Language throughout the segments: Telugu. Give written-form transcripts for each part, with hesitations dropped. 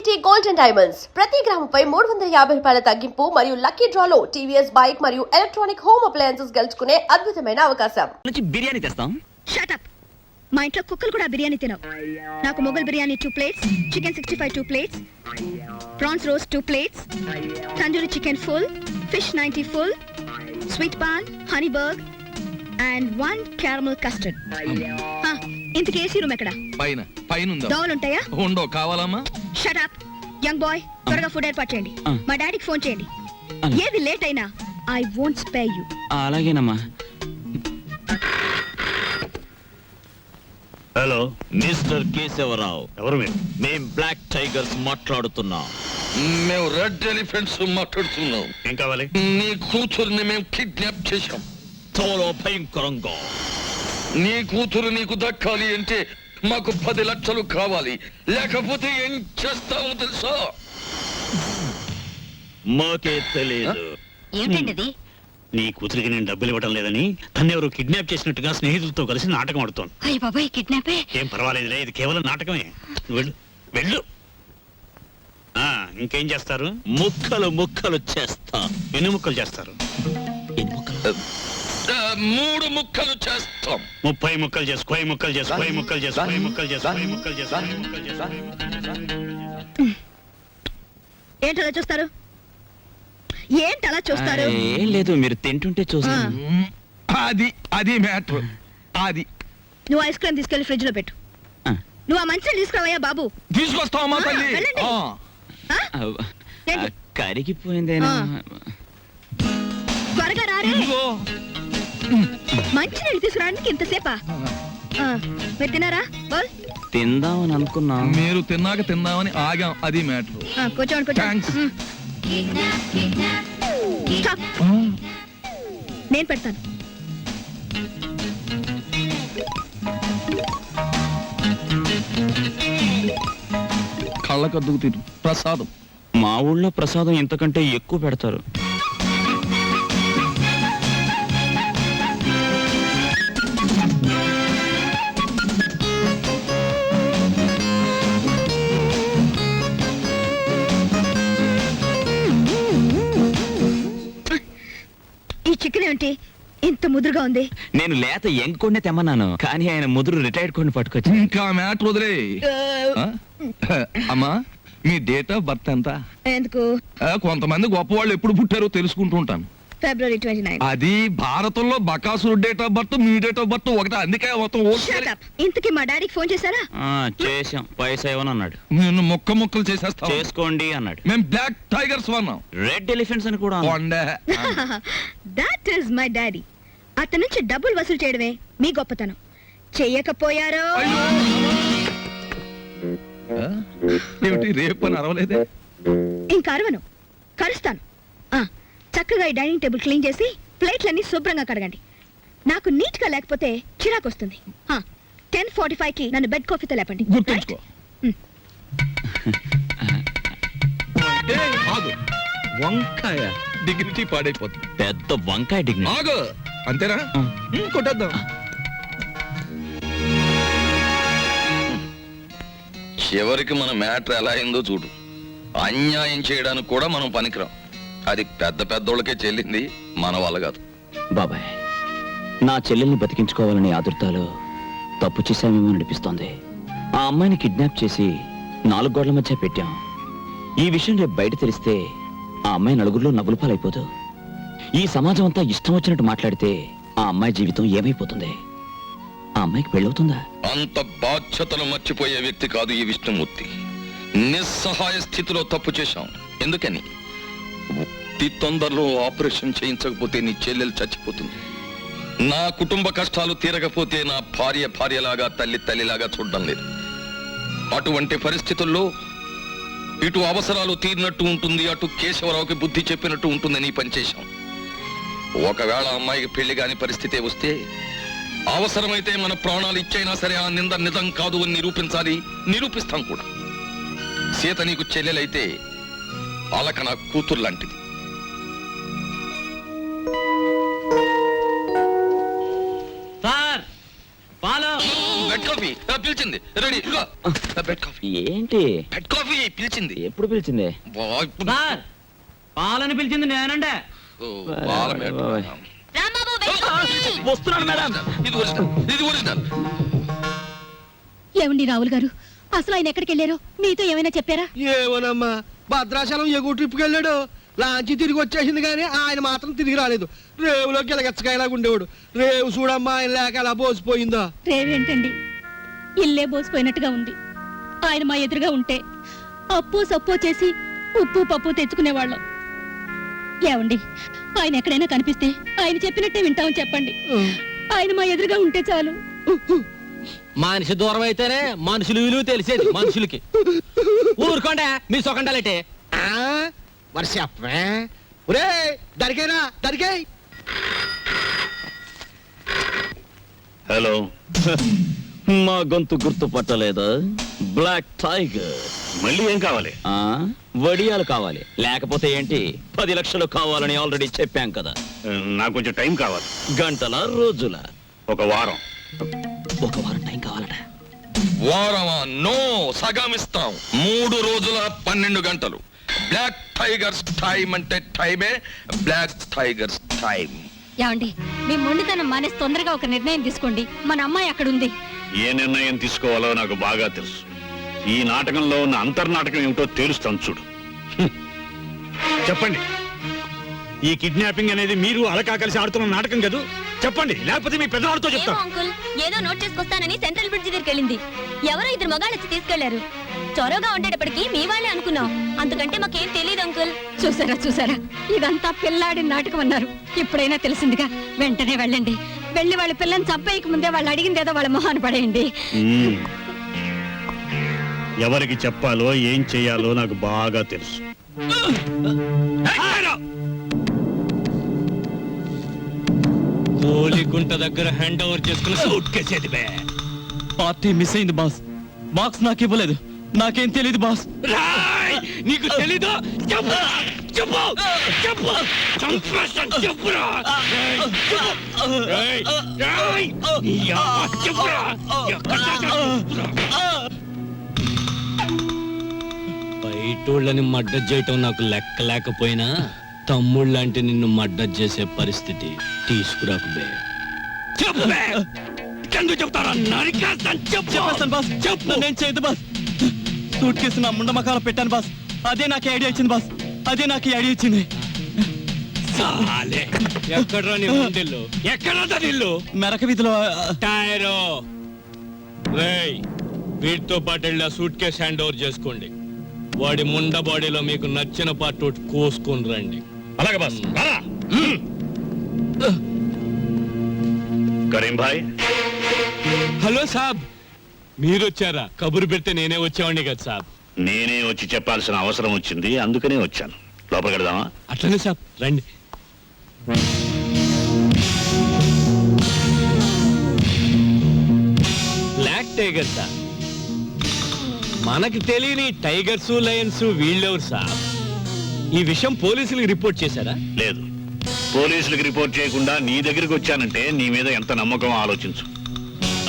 IGT Gold and Diamonds. ప్రతి గ్రాముపై 350 రూపాయల తగ్గింపు మరియు లక్కీ డ్రాలో టీవీఎస్ బైక్ మరియు ఎలక్ట్రానిక్ హోమ్ అప్లయన్సెస్ గెలుచుకునే అద్భుతమైన అవకాశం. నుంచి బిర్యానీ తెస్తాం. Shut up. మా ఇంట్లో కుక్కలు కూడా బిర్యానీ తినవు. నాకు Mughal biryani 2 plates, chicken 65 2 plates, prawns roast 2 plates, tandoori chicken full, fish 90 full, sweet paan, honey burg and 1 caramel custard. ఇంతకీ ఏసీ రూమ్ ఎక్కడ? పైన ఉందా? దోవలు ఉంటాయా? ఉండో కావాలమ్మా? Shut up. యంగ్ బాయ్, త్వరగా ఫుడ్ ఏర్పాటు చేయండి. మా డాడీకి ఫోన్ చేయండి. ఏది లేట్ అయినా ఐ వోంట్ స్పేర్ యు. అలాగేనమ్మా. Hello mister Keshavarao. ఎవరు మీరు? మేం బ్లాక్ టైగర్స్ మాట్లాడుతున్నాం. మేము రెడ్ ఎలిఫెంట్స్ మాట్లాడుతున్నాం. ఏం కావాలి? నీ కూతురుని మేము కిడ్నాప్ చేశాం. చాలా భయంకరంగా. నీ కూతురు నీకు దక్కాలి అంటే మాకు 10 లక్షలు కావాలి, లేకపోతే ఏం చేస్తామో తెలుసా? మాకే తెలియదు. ఏంటండి? నీ కూతురికి నేను డబ్బులు ఇవ్వడం లేదని తను ఎవరు కిడ్నాప్ చేసినట్టుగా స్నేహితులతో కలిసి నాటకం ఆడుతోంది. అయ్య బాబాయ్, కిడ్నాపే? ఏం పర్వాలేదులే, ఇది కేవలం నాటకమే. వెళ్ళు వెళ్ళు. ఇంకేం చేస్తారు? ముక్కలు ముక్కలు చేస్తా. ఎన్ని ముక్కలు చేస్తారు? 3 ముక్కలు చేస్తాం. 30 ముక్కలు చేసు. 10 ముక్కలు చేసు. 10 ముక్కలు చేసు. 10 ముక్కలు చేసు. 10 ముక్కలు చేసు. 10 ముక్కలు చేసు. ఏంటలా చూస్తారు? ఏంటలా చూస్తారు? ఏం లేదు, మీరు తింటుంటే చూస్తాను. అది మ్యాటర్. అది నువ్వు ఐస్ క్రీమ్ తీసుకెళ్లి ఫ్రిడ్జ్ లో పెట్టు. నువ్వు ఆ మంచిని తీసుకురావయ్యా బాబు. తీసుకొస్తావమ్మా తల్లి. వెళ్ళండి. ఏంటి? కరిగిపోయిందేనా? త్వరగా రారే. మంచి నీళ్ళు తీసుకురావడానికి ఇంతసేపా? మీరు తిన్నారా? బోల్. తిందామని అనుకున్నా. మీరు తిన్నాక తిందామని ఆగాం. అది మ్యాటర్. కూర్చోండి థాంక్స్. Stop. నేను పెడతాను. కళ్ళకద్దుకు తిరు ప్రసాదం. మా ఊళ్ళో ప్రసాదం ఇంతకంటే ఎక్కువ పెడతారు. ఈ చికెన్ ఏంటి ఇంత ముదురుగా ఉంది? నేను లేత ఎంకొండే తెమ్మన్నాను, కానీ ఆయన ముదురు రిటైర్డ్ కొన్ని పట్టుకొచ్చి. ఇంకా మ్యాటర్ వదిలే. అమ్మా, మీ డేట్ ఆఫ్ బర్త్ ఎంత? ఎందుకు? కొంతమంది గొప్పవాళ్ళు ఎప్పుడు పుట్టారో తెలుసుకుంటూ ఉంటాను. February 29. అది భారతంలో బకాసురు డేట్ ఆఫ్ బర్త్, మీ డేట్ ఆఫ్ బర్త్ ఒకటే. అందుకే మొత్తం Shut up. ఇంతకీ మా డాడీకి ఫోన్ చేశారా? చేసాం. పైసా ఇవ్వను అన్నాడు. నేను ముక్కలు చేసేస్తా. చేసుకోండి అన్నాడు. మేము బ్లాక్ టైగర్స్ వన్నాం. రెడ్ ఎలిఫెంట్స్ అని కూడా That is my daddy. అతని నుంచి డబ్బులు వసూలు చేయడమే మీ గొప్పతనం. చెయ్యకపోయారో ఏమిటి రేపు అని అరవలేదే? ఇంకా అరవను, కరుస్తాను. చక్కగా ఈ డైనింగ్ టేబుల్ క్లీన్ చేసి ప్లేట్లన్నీ శుభ్రంగా కడగండి. నాకు నీట్ గా లేకపోతే చిరాకు వస్తుంది. 10:45కి నన్ను బెడ్ కాఫీతో లేపండి. గుర్తుంచుకో. ఆగు. వంకాయ డిగ్నిటీ పాడైపోతుంది. పెద్ద వంకాయ డిగ్నిటీ. ఆగు. అంతేనా? కొట్టేద్దాం. చివరికి మన మ్యాటర్ ఎలా అయిందో చూడు. అన్యాయం చేయడానికి కూడా మనం పనికిరాం. అది పెద్ద పెద్దోళ్ళకే చెల్లింది, మన వల్ల కాదు. బాబాయ్, నా చెల్లెల్ని బతికించుకోవాలని ఆదుర్తాలో తప్పు చేశామేమో అనిపిస్తోంది. ఆ అమ్మాయిని కిడ్నాప్ చేసి 4 గోడల మధ్య పెట్టాం. ఈ విషయం రేపు బయట తెలిస్తే ఆ అమ్మాయి నలుగురిలో నవ్వుల పాలైపోదు. ఈ సమాజం అంతా ఇష్టం వచ్చినట్టు మాట్లాడితే ఆ అమ్మాయి జీవితం ఏమైపోతుంది? ఆ అమ్మాయికి పెళ్ళవుతుందా? అంత బాధ్యతలు మర్చిపోయే వ్యక్తి కాదు ఈ విష్ణుమూర్తి. నిస్సహాయ స్థితిలో తప్పు చేశాం. ఎందుకని? తొందరలో ఆపరేషన్ చేయించకపోతే నీ చెల్లెలు చచ్చిపోతుంది. నా కుటుంబ కష్టాలు తీరకపోతే నా భార్యలాగా తల్లిలాగా చూడడం లేదు. అటువంటి పరిస్థితుల్లో ఇటు అవసరాలు తీరినట్టు ఉంటుంది, అటు కేశవరావుకి బుద్ధి చెప్పినట్టు ఉంటుందని పనిచేశాం. ఒకవేళ అమ్మాయికి పెళ్లి కాని పరిస్థితే వస్తే అవసరమైతే మన ప్రాణాలు ఇచ్చైనా సరే ఆ నింద నిజం కాదు అని నిరూపిస్తాం కూడా. సీత నీకు చెల్లెలైతే అలక నా కూతురు లాంటిది. పాలు బెడ్ కాఫీ పిలిచింది. రెడీ. బెడ్ కాఫీ ఏంటి? బెడ్ కాఫీ పిలిచింది. ఎప్పుడు పిలిచింది? బా, ఇప్పుడు- సార్ పాలని పిలిచింది నేనండే. ఓ, బాల మేడ. వస్తున్నాను మేడం. ఇది ఒరిజినల్, ఇది ఒరిజినల్. ఏమండి రావుల్ గారు, అసలు ఆయన ఎక్కడికి వెళ్ళారో మీతో ఏమైనా చెప్పారా? ఏమోనమ్మా, భద్రాచలం ఎగువ ట్రిప్కి వెళ్ళాడు. లాంచి తిరిగి వచ్చేసింది కానీ ఆయన మాత్రం తిరిగి రాలేదు. రేవులో గిలగచ్చకాయలాగా ఉండేవాడు. రేవు చూడమ్మా, ఆయన లేక ఎలా పోసిపోయిందో. రేవేంటండి, ఇల్లే బోసిపోయినట్టుగా ఉంది. ఆయన మా ఎదురుగా ఉంటే అప్పు సప్పు చేసి ఉప్పు పప్పు తెచ్చుకునేవాళ్ళం. ఏమండి, ఆయన ఎక్కడైనా కనిపిస్తే ఆయన చెప్పినట్టే వింటామని చెప్పండి. ఆయన మా ఎదురుగా ఉంటే చాలు. మనిషి దూరం అయితేనే మనుషులు విలువ తెలిసేది మనుషులకి. ఊరుకోండి మీ సొకండాలంటే. ఆ, మరి చెప్పే. ఒరే దరికేనా, దరికే. హలో. మా గొంతు గుర్తుపట్టలేదా? Black tiger. మళ్ళీ ఏం కావాలి? వడియాలు కావాలి. లేకపోతే ఏంటి, 10 లక్షలు కావాలని ఆల్రెడీ చెప్పాం కదా. నాకు కొంచెం టైం కావాలి. గంటల రోజుల? ఒక వారం. ఒక వారం టైం కావాలట. వారమా? నో, సగం ఇస్తాం. 3 రోజుల 12 గంటలు. బ్లాక్ టైగర్స్ టైం అంటే టైమే. Black tigers time. ఏమండి, మీ మొండితనం మానేసి తొందరగా ఒక నిర్ణయం తీసుకోండి. మన అమ్మాయి అక్కడుంది. ఏ నిర్ణయం తీసుకోవాలో నాకు బాగా తెలుసు. ఈ నాటకంలో ఉన్న అంతర్నాటకం ఏమిటో తేలుస్తాను చూడు. చెప్పండి, ఈ కిడ్నాపింగ్ అనేది మీరు అలకా కలిసి ఆడుతున్న నాటకం కదా? చెప్పండి, లేకపోతే మీ పెద్దవాడితో చెప్తాను. అంకుల్, ఏదో నోట్ చేసుకొస్తానని సెంట్రల్ బ్రిడ్జ్ దగ్గరికి వెళ్ళింది. ఎవరో 2 మగాళ్ళు వచ్చి తీసుకెళ్లారు. చొరవగా ఉండేటప్పటికి మీ వాళ్ళే అనుకున్నాం. అంతకంటే మాకేం తెలియదు అంకుల్. చూసారా చూసారా, ఇదంతా పిల్లాడి నాటకం అన్నారు. ఇప్పుడైనా తెలిసిందిగా, వెంటనే వెళ్ళండి. వెళ్ళి వాళ్ళ పిల్లని చంపేయక ముందే వాళ్ళు అడిగిందేదో వాళ్ళ మొహాన పడేయండి. ఎవరికి చెప్పాలో ఏం చెయ్యాలో నాకు బాగా తెలుసు. కోలిగుంట దగ్గర హ్యాండ్ ఓవర్ చేసుకుని సూట్ కేసేది బే. పార్టీ మిస్ అయింది బాస్. బాక్స్ నాకు ఇవ్వలేదు. నాకేం తెలియదు బాస్. రాయ్, నీకు తెలీదు? చెప్పు చెప్పు చెప్పు. చంపేస్తాను, చెప్పురా. రాయ్, రాయ్, నీ అవ్వ చెప్పురా. ఎక్కడ చెప్పురా. బయటోళ్ళని మడ్డ చేయటం నాకు లెక్క లేకపోయినా తమ్ముళ్ళంటే నిన్ను మడ్డ చేసే పరిస్థితి తీసుకురాకు బే. చెప్పు బే. ఎందుకు చెప్తారా? నరికేస్తాను, చెప్పు. చెప్పేస్తాను బాస్. చెప్పు. నేను చేయదు బాస్. సూట్ కేసు నా ముండ మకాలో పెట్టాను బాస్. అదే నాకు ఐడియా ఇచ్చింది బాస్. అదే నాకు ఈ ఐడియా ఇచ్చింది. సాలే. ఎక్కడ్రా నీ ఉండిల్లు? ఎక్కడా నిల్లు? మెరక వీధిలో. టైరో. రేయ్, వీటితో పాటు వెళ్ళి ఆ సూట్ కేసు హ్యాండ్ ఓవర్ చేసుకోండి. వాడి ముండ బాడీలో మీకు నచ్చిన పార్ట్ ఒకటి కోసుకొని రండి. అలాగే బాస్. కరీం భాయ్, హలో సాబ్, మీరు వచ్చారా? కబురు పెడితే నేనే వచ్చేవాడిని కదా సాబ్. నేనే వచ్చి చెప్పాల్సిన అవసరం వచ్చింది, అందుకనే వచ్చాను. లోపలికి వెళదామా? అట్లనే సాబ్, రండి. Black tiger sir. మనకి తెలియని టైగర్స్ లయన్స్ వీళ్ళెవరు సాబ్? ఈ విషయం పోలీసులకు రిపోర్ట్ చేశారా? లేదు. పోలీసులకు రిపోర్ట్ చేయకుండా నీ దగ్గరికి వచ్చానంటే నీ మీద ఎంత నమ్మకం ఆలోచించు.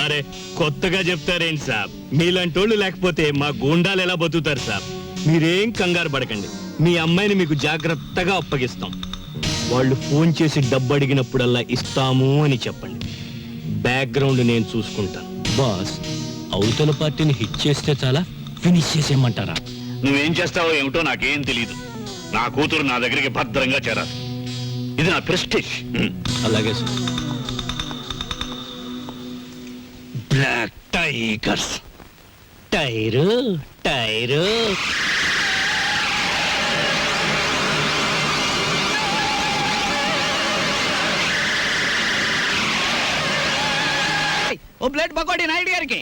అరే, కొత్తగా చెప్తారేంటి సాబ్? మీలాంటోళ్ళు లేకపోతే మా గూండాలు ఎలా బతుకుతారు సాబ్? మీరేం కంగారు పడకండి. మీ అమ్మాయిని మీకు జాగ్రత్తగా అప్పగిస్తాం. వాళ్ళు ఫోన్ చేసి డబ్బు అడిగినప్పుడల్లా ఇస్తాము అని చెప్పండి. బ్యాక్గ్రౌండ్ నేను చూసుకుంటాను. బాస్, అవతల పార్టీని హిట్ చేస్తే చాలా, ఫినిష్ చేసేయమంటారా? నువ్వేం చేస్తావో ఏమిటో నాకేం తెలీదు. నా కూతురు నా దగ్గరికి భద్రంగా చేరాలి. ఇది నా ప్రెస్టీజ్. అలాగే sir. Black tigers. Tyre tyre. ఓ ప్లేట్ పకోడీ నాయుడు గారికి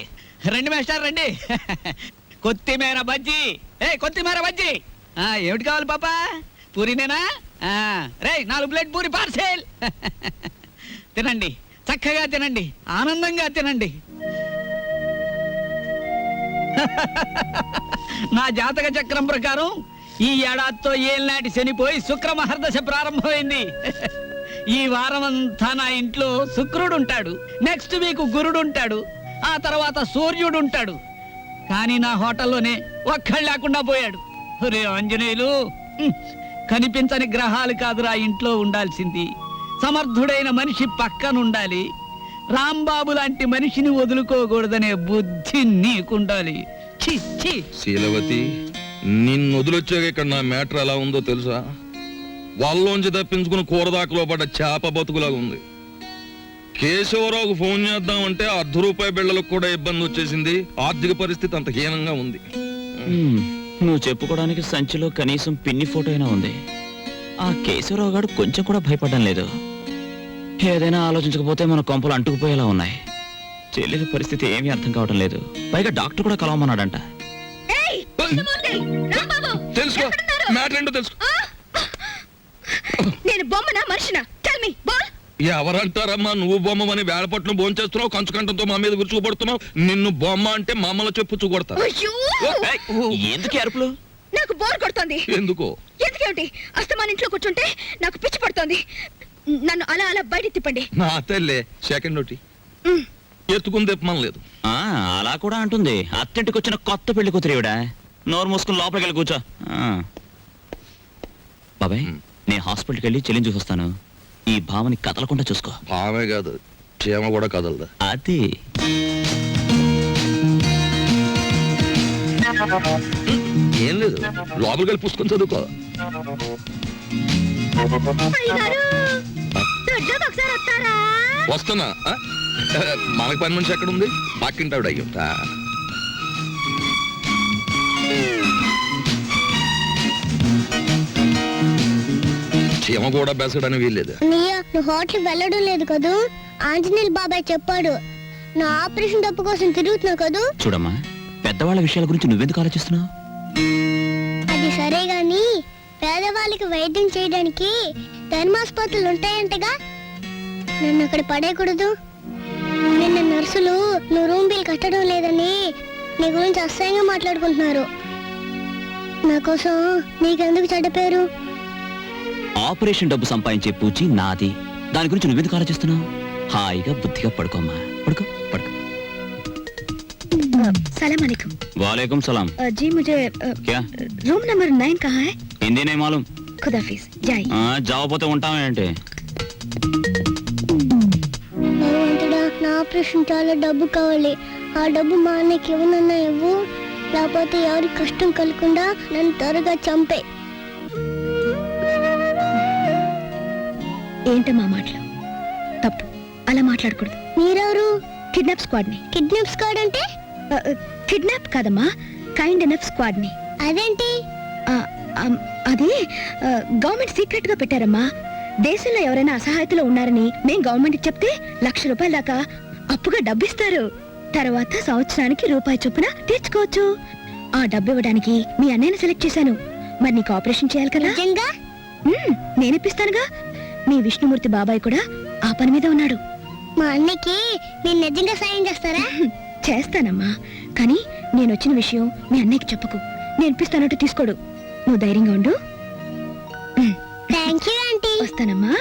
రండి మేస్టార్, రండి. కొత్తిమీర బజ్జీ. కొత్తిమీర బజ్జీ. ఏమిటి కావాలి పాపా? పూరినేనా? రే, 4 ప్లేట్ పూరి పార్సెల్. తినండి, చక్కగా తినండి, ఆనందంగా తినండి. నా జాతక చక్రం ప్రకారం ఈ ఏడాదితో ఏళ్ళనాటి శనిపోయి శుక్ర మహర్దశ ప్రారంభమైంది. ఈ వారం అంతా నా ఇంట్లో శుక్రుడు ఉంటాడు. నెక్స్ట్ వీక్ గురుడు ఉంటాడు. ఆ తర్వాత సూర్యుడు ఉంటాడు. కానీ నా హోటల్లోనే ఒక్కడు లేకుండా పోయాడు. ఒరే ఆంజనేయులు, కనిపించని గ్రహాలు కాదురా ఇంట్లో ఉండాల్సింది. సమర్థుడైన మనిషి పక్కనుండాలి. రాంబాబు లాంటి మనిషిని వదులుకోకూడదనే బుద్ధి నీకుండాలి. ఛీ ఛీ. శీలవతి, నిన్ను వదిలొచ్చాక ఇక్కడ నా మ్యాటర్ ఎలా ఉందో తెలుసా? వాళ్ళలోంచి తప్పించుకుని కూరదాకలో పడ్డ చేప బతుకులాగా ఉంది. కేశవరావుకు ఫోన్ చేద్దామంటే ₹1/2 బిళ్ళలకు కూడా ఇబ్బంది వచ్చేసింది. ఆర్థిక పరిస్థితి అంత హీనంగా ఉంది. నువ్వు చెప్పుకోవడానికి సంచిలో కనీసం పిన్ని ఫోటో అయినా ఉంది. ఆ కేశవరావు గారు కొంచెం కూడా భయపడడం లేదు. ఏదైనా ఆలోచించకపోతే మన కొంపలు అంటుకుపోయేలా ఉన్నాయి. చెల్లెలి పరిస్థితి ఏమీ అర్థం కావడం లేదు. పైగా డాక్టర్ కూడా కలవమన్నాడంట. ఏయ్, కృష్ణమూర్తి, రాంబాబు, తెలుసుకో, ఎక్కడున్నారు? మ్యాటర్ ఏంటో తెలుసుకో. నేను బొమ్మనా మనిషినా? Tell me ball. ఎవరంటారమ్మా నువ్వు బొమ్మని వేళపట్నం భోంచేస్తున్నావు, కంచుకంఠంతో మా మీద విరుచుకుపడుతున్నావు. నిన్ను బొమ్మ అంటే మమ్మల్ని చెప్పు చూకొడతా. అయ్యో, ఎందుకు అరుపులు? నాకు బోర్ కొడుతోంది. ఎందుకో? ఎందుకేమిటి? అస్తమాన్ ఇంట్లో కూర్చుంటే నాకు పిచ్చి పడుతోంది. నన్ను అలా అలా బయట తిప్పండి. నా తల్లే సెకండ్ నోటి ఎత్తుకుని తెప్పమని లేదు. అలా కూడా అంటుంది. అత్తింటికి వచ్చిన కొత్త పెళ్లి కూతురు ఈవిడ. నోరు మూసుకుని లోపలికి వెళ్ళి కూర్చో. బాబాయ్, నేను హాస్పిటల్కి వెళ్ళి చెల్లిని చూసొస్తాను. ఈ భావని కదలకుండా చూసుకో. ఆమె కాదు, క్షేమ కూడా కదలదా. అది ఏం లేదు, లోపలికి వెళ్ళి పుస్తకం చదువుకో. అయ్యగారు, దొడ్లోకి ఒకసారి వస్తారా? వస్తున్నా. మనకు పని మనిషి ఎక్కడ ఉంది? పక్కింటావిడ అయ్యుంటా. చీమ కూడా బెసడని వీల్లేదు. నువ్వు హోటల్ వెళ్ళడం లేదు కదూ? ఆంజనేయులు బాబాయ్ చెప్పాడు. నా ఆపరేషన్ డబ్బు కోసం తిరుగుతున్నావు కదూ? చూడమ్మా, పెద్దవాళ్ళ విషయాల గురించి నువ్వెందుకు ఆలోచిస్తున్నావు? అది సరే గాని పేదవాళ్ళకి వైద్యం చేయడానికి ధర్మాసుపత్రులు ఉంటాయంటగా, నన్ను అక్కడ పడేయకూడదు. నిన్న నర్సులు నువ్వు రూమ్ బిల్ కట్టడం లేదని నీ గురించి అసహ్యంగా మాట్లాడుకుంటున్నారు. నా కోసం నీకెందుకు చెడ్డ పేరు? ఆపరేషన్ డబ్బు సంపాదించే పూచి నాది. దాని గురించి నువ్వెందుకు ఆలోచిస్తున్నావు? హాయిగా బుద్ధిగా పడుకోమ్మా. పడుకో పడుకో. सलाम अलैकुम। वालेकुम सलाम। जी मुझे क्या? रूम नंबर 9 कहाँ है? हिंदी नहीं मालूम। खुदाफिज, जाइए। जाओ పోతే ఉంటామేంటి? భగవంతుడా, నా ఆపరేషన్ చాలా డబ్బు కావాలి. ఆ డబ్బు మా అన్నకి ఇవ్వనన్నా ఇవ్వు, లేకపోతే ఎవరికి కష్టం కలగకుండా నన్ను త్వరగా చంపే. ఏంటమ్మా మాటలు? తప్పు, అలా మాట్లాడకూడదు. మీరెవరు? కిడ్నాప్ స్క్వాడ్ ని. కిడ్నాప్ స్క్వాడ్ అంటే? కిడ్నాప్ కాదమ్మా, కైండ్ ఎనఫ్ స్క్వాడ్ ని. అదేంటి? అది గవర్నమెంట్ సీక్రెట్ గా పెట్టారమ్మా. దేశంలో ఎవరైనా అసహాయతలో ఉన్నారని మేం గవర్నమెంట్ చెప్తే ₹1,00,000 దాకా అప్పుగా డబ్బిస్తారు. తర్వాత సంవత్సరానికి రూపాయి చొప్పున తీర్చుకోవచ్చు. ఆ డబ్బు ఇవ్వడానికి మీ అన్నయ్యని సెలెక్ట్ చేశాను. మరి నీకు ఆపరేషన్ చేయాలి కదా? నిజంగా? నేనిప్పిస్తానుగా. మీ విష్ణుమూర్తి బాబాయ్ కూడా ఆ పని మీద ఉన్నాడు. మా అన్నకి మీరు నిజంగా సాయం చేస్తారా? చేస్తానమ్మా, కానీ నేను వచ్చిన విషయం మీ అన్నయ్యకి చెప్పకు. నేను ఇప్పిస్తానంటూ తీసుకోడు. నువ్వు ధైర్యంగా ఉండు. Thank you aunty. వస్తానమ్మా.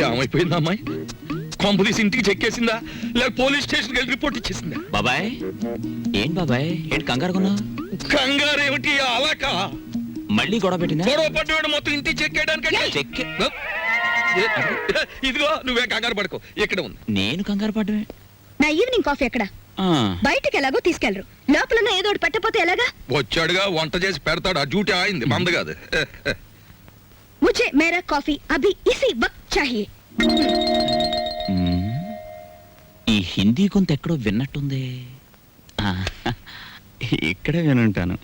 ఏమైపోయిందా అమ్మాయి? కొంపదీసి ఇంటికి చెక్కేసిందా, లేక పోలీస్ స్టేషన్కి వెళ్ళి రిపోర్ట్ ఇచ్చేసిందా? బాబాయ్, ఏం బాబాయ్ ఏంటి కంగారుకున్నావు? కంగారు ఏమిటి? అలాక మళ్ళీ గొడవ పెట్టిందా? గొడవ పడ్డవాడు మొత్తం ఇంటికి చెక్కేయడానికి. చెక్కి ఇదిగో నువ్వే కంగారు పడుకో, ఇక్కడ ఉంది. నేను కంగారు పడ్డమే. నా ఈవినింగ్ కాఫీ ఎక్కడ? బయటకి ఎలాగో తీసుకెళ్లరు. లోపల ఏదో ఒకటి పెట్టపోతే ఎలాగా? వచ్చాడుగా, వంట చేసి పెడతాడు. ఆ డ్యూటీ ఆయింది, మంద కాదు. ముझे मेरा कॉफी अभी इसी वक्त चाहिए। ఈ హిందీ కొంత ఎక్కడో విన్నట్టుంది. ఇక్కడే వినుంటాను.